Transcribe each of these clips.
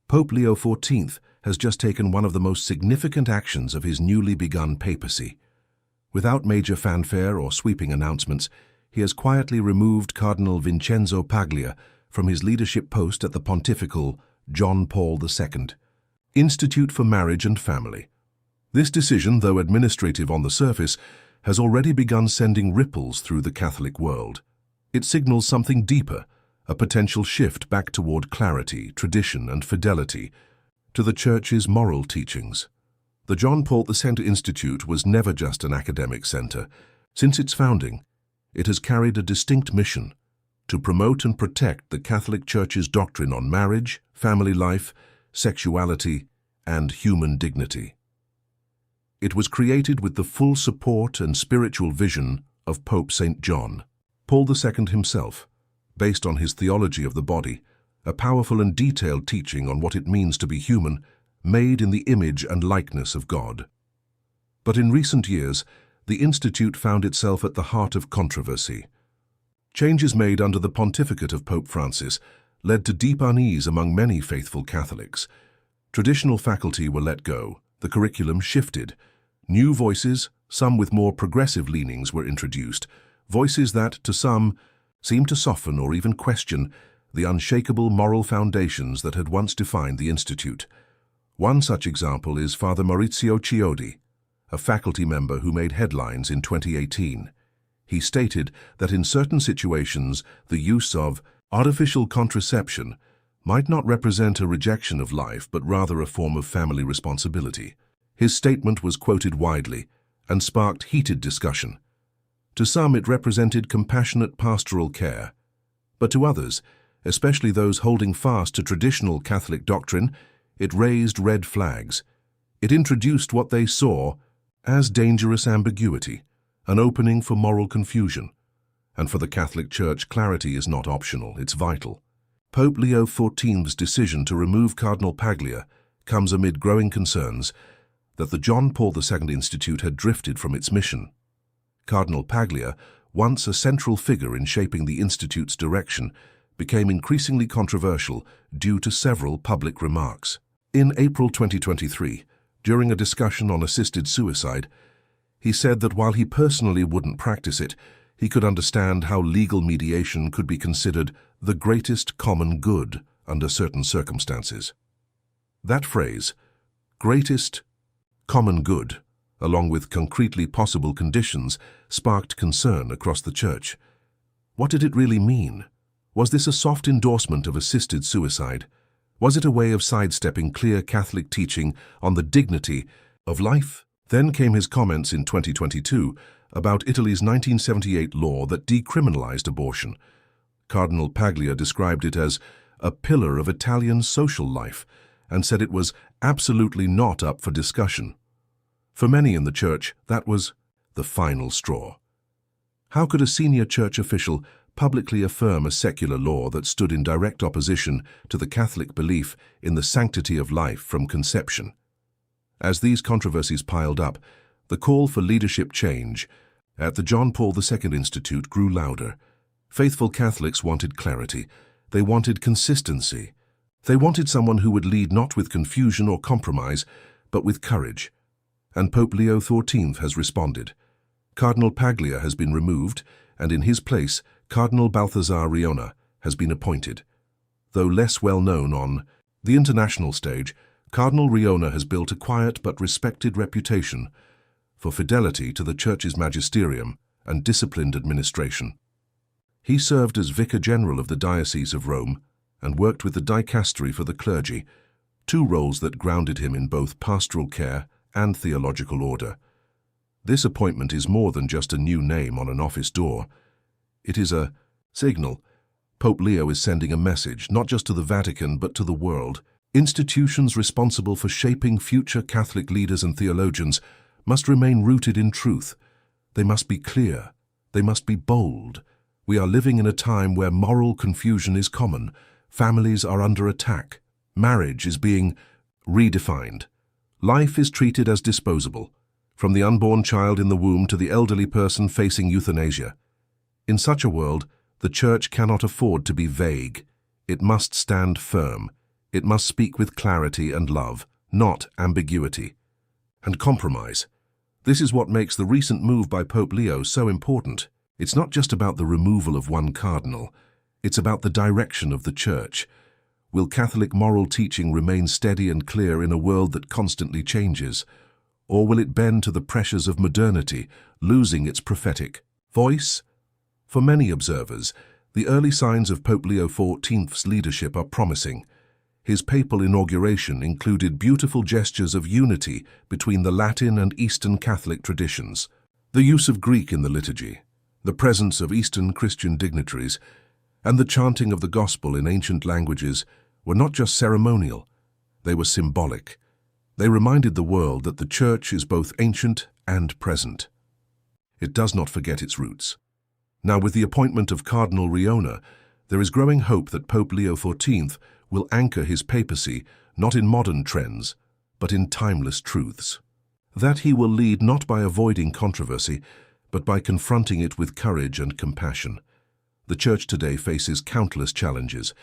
Pope Leo XIV has just taken one of the most significant actions of his newly begun papacy. Without major fanfare or sweeping announcements, he has quietly removed Cardinal Vincenzo Paglia from his leadership post at the Pontifical John Paul II Institute for Marriage and Family. This decision, though administrative on the surface, has already begun sending ripples through the Catholic world. It signals something deeper, a potential shift back toward clarity, tradition, and fidelity to the Church's moral teachings. The John Paul II Institute was never just an academic center. Since its founding, it has carried a distinct mission to promote and protect the Catholic Church's doctrine on marriage, family life, sexuality, and human dignity. It was created with the full support and spiritual vision of Pope St. John Paul II himself, based on his Theology of the Body, a powerful and detailed teaching on what it means to be human, made in the image and likeness of God. But in recent years, the Institute found itself at the heart of controversy. Changes made under the pontificate of Pope Francis led to deep unease among many faithful Catholics. Traditional faculty were let go, the curriculum shifted. New voices, some with more progressive leanings, were introduced, voices that, to some, seemed to soften or even question the unshakable moral foundations that had once defined the Institute. One such example is Father Maurizio Chiodi, a faculty member who made headlines in 2018. He stated that in certain situations, the use of artificial contraception might not represent a rejection of life, but rather a form of family responsibility. His statement was quoted widely and sparked heated discussion. To some, it represented compassionate pastoral care, but to others, especially those holding fast to traditional Catholic doctrine, it raised red flags. It introduced what they saw as dangerous ambiguity, an opening for moral confusion. And for the Catholic Church, clarity is not optional, it's vital. Pope Leo XIV's decision to remove Cardinal Paglia comes amid growing concerns that the John Paul II Institute had drifted from its mission. Cardinal Paglia, once a central figure in shaping the Institute's direction, became increasingly controversial due to several public remarks. In April 2023, during a discussion on assisted suicide, he said that while he personally wouldn't practice it, he could understand how legal mediation could be considered the greatest common good under certain circumstances. That phrase, greatest common good, along with concretely possible conditions, sparked concern across the Church. What did it really mean? Was this a soft endorsement of assisted suicide? Was it a way of sidestepping clear Catholic teaching on the dignity of life? Then came his comments in 2022 about Italy's 1978 law that decriminalized abortion. Cardinal Paglia described it as a pillar of Italian social life and said it was absolutely not up for discussion. For many in the Church, that was the final straw. How could a senior Church official publicly affirm a secular law that stood in direct opposition to the Catholic belief in the sanctity of life from conception? As these controversies piled up, the call for leadership change at the John Paul II Institute grew louder. Faithful Catholics wanted clarity. They wanted consistency. They wanted someone who would lead not with confusion or compromise, but with courage. And Pope Leo XIV has responded. Cardinal Paglia has been removed, and in his place, Cardinal Balthasar Riona has been appointed. Though less well known on the international stage, Cardinal Riona has built a quiet but respected reputation for fidelity to the Church's magisterium and disciplined administration. He served as Vicar General of the Diocese of Rome and worked with the dicastery for the clergy, two roles that grounded him in both pastoral care and theological order. This appointment is more than just a new name on an office door. It is a signal. Pope Leo is sending a message, not just to the Vatican, but to the world. Institutions responsible for shaping future Catholic leaders and theologians must remain rooted in truth. They must be clear. They must be bold. We are living in a time where moral confusion is common. Families are under attack. Marriage is being redefined. Life is treated as disposable, from the unborn child in the womb to the elderly person facing euthanasia. In such a world, the Church cannot afford to be vague. It must stand firm. It must speak with clarity and love, not ambiguity. And compromise. This is what makes the recent move by Pope Leo so important. It's not just about the removal of one cardinal. It's about the direction of the Church. Will Catholic moral teaching remain steady and clear in a world that constantly changes? Or will it bend to the pressures of modernity, losing its prophetic voice? For many observers, the early signs of Pope Leo XIV's leadership are promising. His papal inauguration included beautiful gestures of unity between the Latin and Eastern Catholic traditions. The use of Greek in the liturgy, the presence of Eastern Christian dignitaries, and the chanting of the Gospel in ancient languages were not just ceremonial, they were symbolic. They reminded the world that the Church is both ancient and present. It does not forget its roots. Now, with the appointment of Cardinal Riona, there is growing hope that Pope Leo XIV will anchor his papacy not in modern trends, but in timeless truths. That he will lead not by avoiding controversy, but by confronting it with courage and compassion. The Church today faces countless challenges: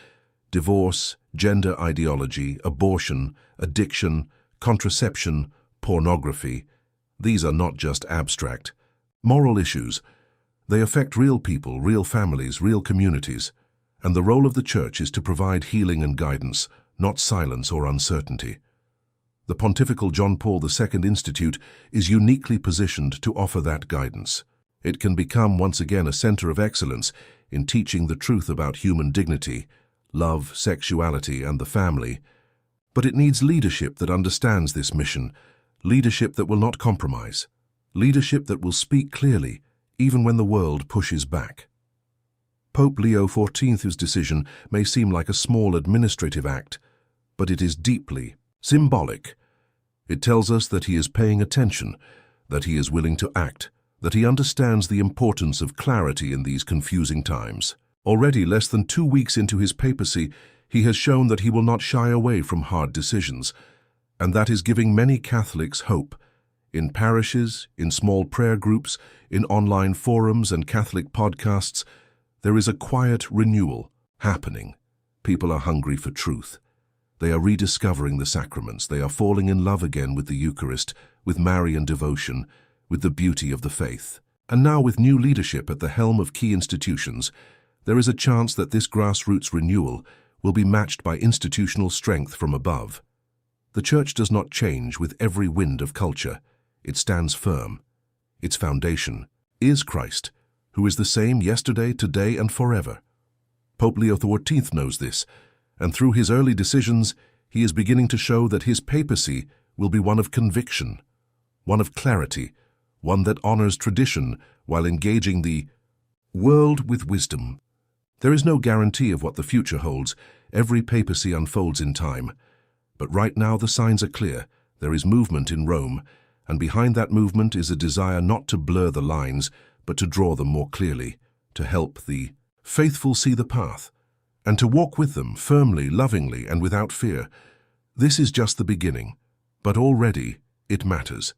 divorce, gender ideology, abortion, addiction, contraception, pornography. These are not just abstract, moral issues. They affect real people, real families, real communities. And the role of the Church is to provide healing and guidance, not silence or uncertainty. The Pontifical John Paul II Institute is uniquely positioned to offer that guidance. It can become once again a center of excellence in teaching the truth about human dignity, love, sexuality, and the family. But it needs leadership that understands this mission, leadership that will not compromise, leadership that will speak clearly, even when the world pushes back. Pope Leo XIV's decision may seem like a small administrative act, but it is deeply symbolic. It tells us that he is paying attention, that he is willing to act, that he understands the importance of clarity in these confusing times. Already, less than 2 weeks into his papacy, he has shown that he will not shy away from hard decisions, and that is giving many Catholics hope. In parishes, in small prayer groups, in online forums and Catholic podcasts, there is a quiet renewal happening. People are hungry for truth. They are rediscovering the sacraments. They are falling in love again with the Eucharist, with Marian devotion, with the beauty of the faith. And now, with new leadership at the helm of key institutions, there is a chance that this grassroots renewal will be matched by institutional strength from above. The Church does not change with every wind of culture. It stands firm. Its foundation is Christ, who is the same yesterday, today, and forever. Pope Leo XIV knows this, and through his early decisions, he is beginning to show that his papacy will be one of conviction, one of clarity, one that honors tradition while engaging the world with wisdom. There is no guarantee of what the future holds. Every papacy unfolds in time. But right now the signs are clear. There is movement in Rome, and behind that movement is a desire not to blur the lines, but to draw them more clearly, to help the faithful see the path, and to walk with them firmly, lovingly, and without fear. This is just the beginning, but already it matters.